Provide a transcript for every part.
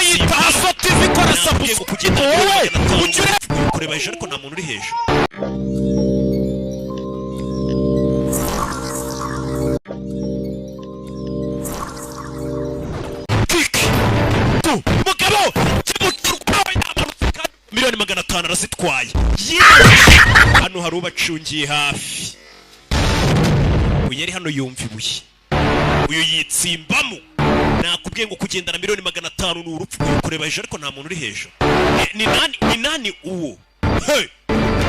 yitsimba Haso TV kora subscribe kugenda wowe ujye kureba hejuru ariko nta muntu uri hejuru mugabo miliyoni 500 arazitwaye hano hari ubacungiye hafi uyu yari hano yumva ibuye uyu yitsimbamo nakubwiye ngo kugendana miliyoni 500 ni urupfu kureba hejuru ariko nta muntu uri hejuru ni nani uwo hey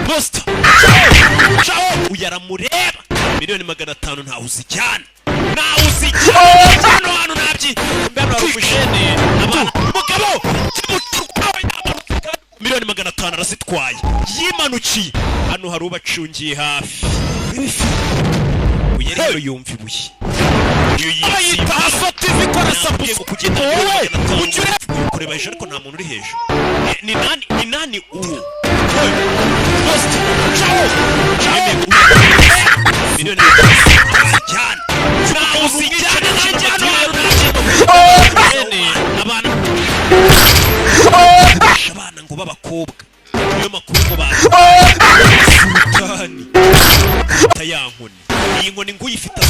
Buster ciao uyaramureba miliyoni 500 ntaho uzijyana hano nabyi mbere arufujene mugabo miliyoni 500 arazitwaye yimanukiye hano hari ubacungiye hafi uyu rero yumva ibuye uyu yitsimba Haso TV kora subscribe kugenda wowe ujye kureba hejuru ariko nta muntu uri hejuru ni nani uwo Buster ciao miliyoni 500 cyane abana ngo b'abakobwa niyo makuru ngo bazi sultani tayankoni iyi nkoni ngo uyifite